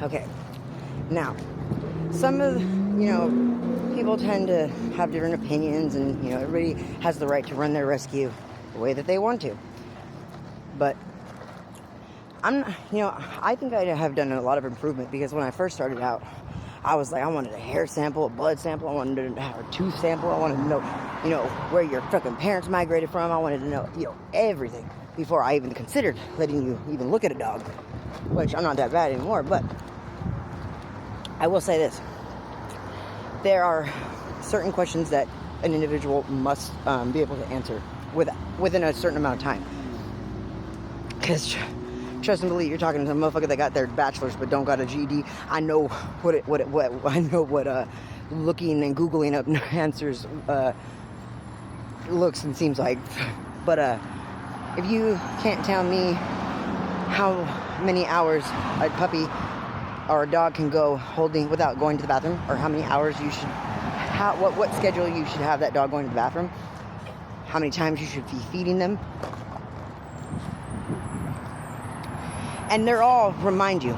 Okay. Now, some of, people tend to have different opinions, and, everybody has the right to run their rescue the way that they want to. But I think I have done a lot of improvement, because when I first started out, I was like, I wanted a hair sample, a blood sample, I wanted to have a tooth sample, I wanted to know, where your fucking parents migrated from, I wanted to know, everything before I even considered letting you even look at a dog, which I'm not that bad anymore. But I will say this: there are certain questions that an individual must be able to answer within a certain amount of time. Because trust and believe, you're talking to a motherfucker that got their bachelor's but don't got a GED. I know what looking and Googling up answers looks and seems like. But if you can't tell me how many hours a puppy or a dog can go holding without going to the bathroom, or how many hours you should, what schedule you should have that dog going to the bathroom, how many times you should be feeding them, and they're all remind you.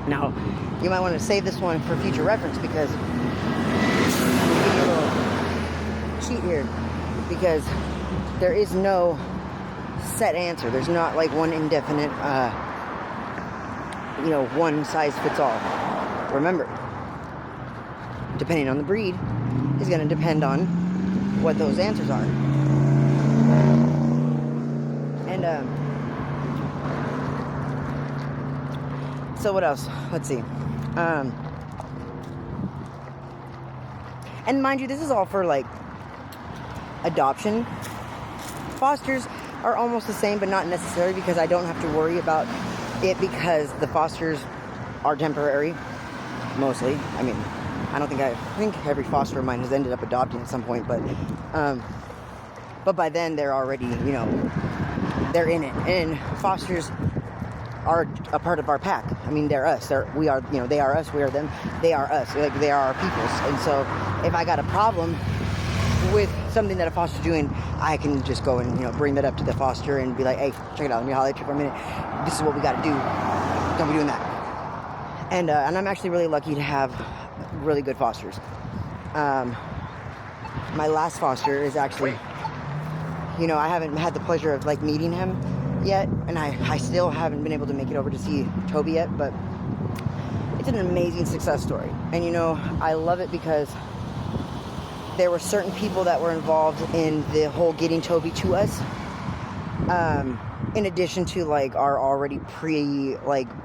Now, you might want to save this one for future reference, because I'm giving you a little cheat here, because there is no set answer. There's not like one indefinite, one size fits all. Remember, depending on the breed, is going to depend on what those answers are. And, so what else? Let's see. And mind you, this is all for like adoption. Fosters are almost the same, but not necessarily, because I don't have to worry about it, because the fosters are temporary, mostly. I mean, I think every foster of mine has ended up adopting at some point, but by then they're already, they're in it. And fosters are a part of our pack. I mean, they're us. We are, they are us, we are them. They are us. Like, they are our peoples. And so if I got a problem with something that a foster's doing, I can just go and, bring that up to the foster and be like, hey, check it out, let me holler at you for a minute. This is what we got to do. Don't be doing that. And I'm actually really lucky to have really good fosters. My last foster is actually, I haven't had the pleasure of like meeting him yet, and I still haven't been able to make it over to see Toby yet, but it's an amazing success story. And I love it because there were certain people that were involved in the whole getting Toby to us, in addition to like our already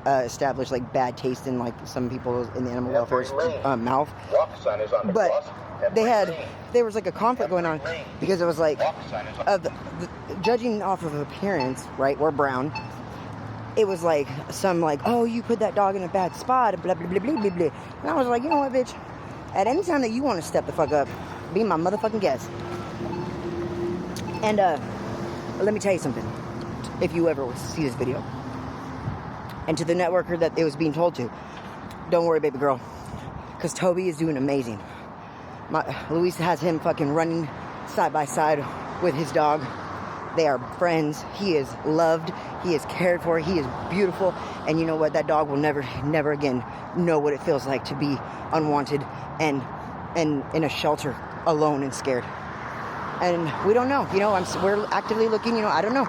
established like bad taste in like some people in the animal welfare's mouth. But there was like a conflict going on, because it was like, judging off of appearance, right? We're brown. It was like some like, oh, you put that dog in a bad spot, blah blah blah blah blah blah. And I was like, you know what, bitch? At any time that you want to step the fuck up, be my motherfucking guest. And let me tell you something. If you ever see this video, and to the networker that it was being told to, don't worry, baby girl, because Toby is doing amazing. Luis has him fucking running side by side with his dog. They are friends. He is loved. He is cared for. He is beautiful. And you know what? That dog will never again know what it feels like to be unwanted and in a shelter alone and scared. And we don't know. We're actively looking. I don't know.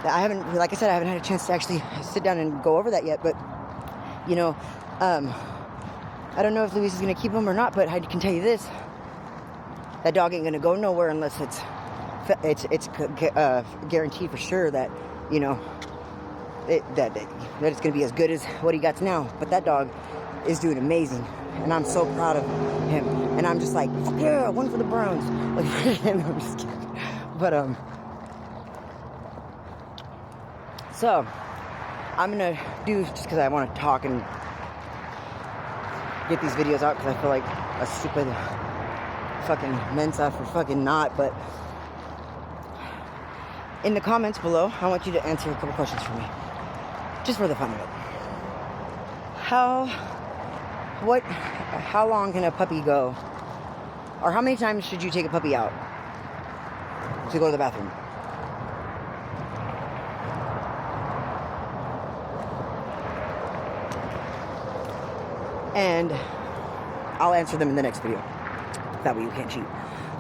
I haven't had a chance to actually sit down and go over that yet. But I don't know if Luis is going to keep him or not. But I can tell you this: that dog ain't going to go nowhere unless it's guaranteed for sure that that it's going to be as good as what he got now. But that dog is doing amazing, and I'm so proud of him. And I'm just like, fuck yeah, one for the Browns. Like, I'm just kidding. But so I'm gonna do, just because I want to talk and get these videos out, because I feel like a stupid fucking Mensa for fucking not. But in the comments below, I want you to answer a couple questions for me, just for the fun of it. How long can a puppy go, or how many times should you take a puppy out to go to the bathroom? And I'll answer them in the next video. That way you can't cheat.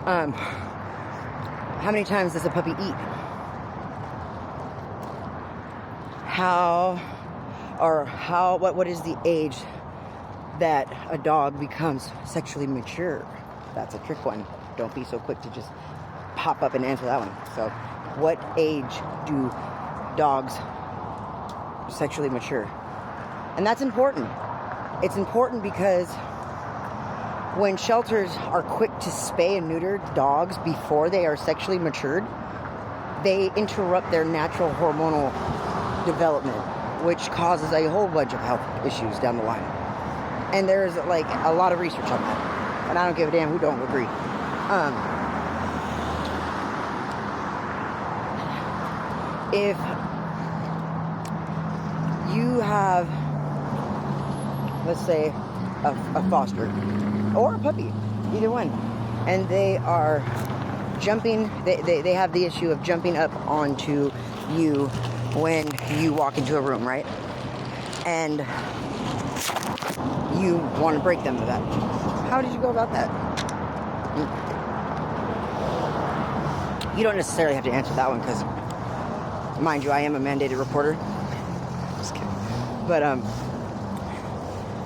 How many times does a puppy eat? What is the age that a dog becomes sexually mature? That's a trick one. Don't be so quick to just pop up and answer that one. So, what age do dogs sexually mature? And that's important. It's important because when shelters are quick to spay and neuter dogs before they are sexually matured, they interrupt their natural hormonal development, which causes a whole bunch of health issues down the line. And there's like a lot of research on that. And I don't give a damn who don't agree. If you have, let's say, a foster or a puppy, either one, and they are jumping, they have the issue of jumping up onto you when you walk into a room, right? And you want to break them of that. How did you go about that? You don't necessarily have to answer that one because, mind you, I am a mandated reporter. Just kidding. But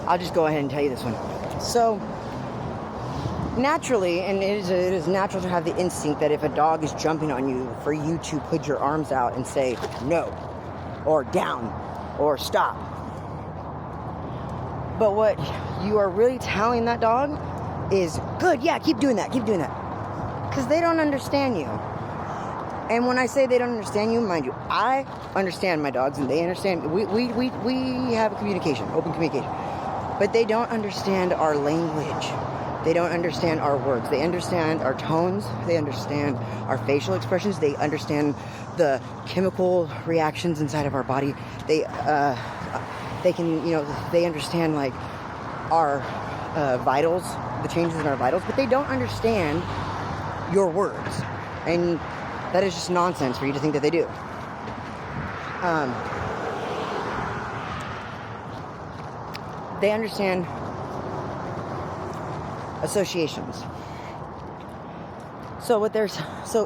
I'll just go ahead and tell you this one. So, naturally, and it is natural to have the instinct that if a dog is jumping on you, for you to put your arms out and say no, or down, or stop. But what you are really telling that dog is, good, yeah, keep doing that. Because they don't understand you. And when I say they don't understand you, mind you, I understand my dogs and they understand. We have a communication, open communication. But they don't understand our language. They don't understand our words. They understand our tones. They understand our facial expressions. They understand the chemical reactions inside of our body. They can, they understand like our vitals, the changes in our vitals, but they don't understand your words. And that is just nonsense for you to think that they do. They understand associations. So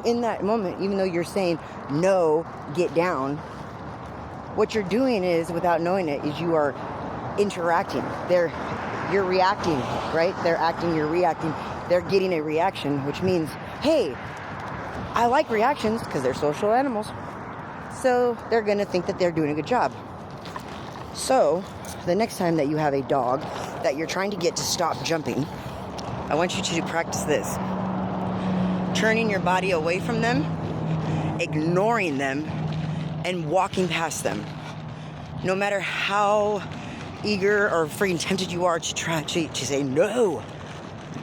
in that moment, even though you're saying no, get down, what you're doing is, without knowing it, is you are interacting. You're reacting, right? They're acting, you're reacting. They're getting a reaction, which means, hey, I like reactions because they're social animals. So they're going to think that they're doing a good job. So the next time that you have a dog that you're trying to get to stop jumping, I want you to practice this. Turning your body away from them, ignoring them, and walking past them. No matter how eager or freaking tempted you are to try to say no,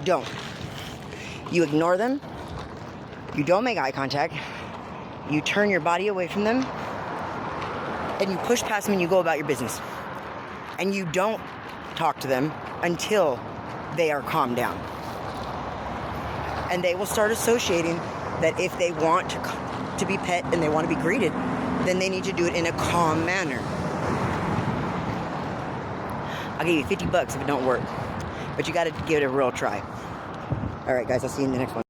don't. You ignore them. You don't make eye contact. You turn your body away from them. And you push past them and you go about your business. And you don't talk to them until they are calmed down. And they will start associating that if they want to be pet and they want to be greeted, then they need to do it in a calm manner. I'll give you $50 if it don't work. But you got to give it a real try. All right, guys, I'll see you in the next one.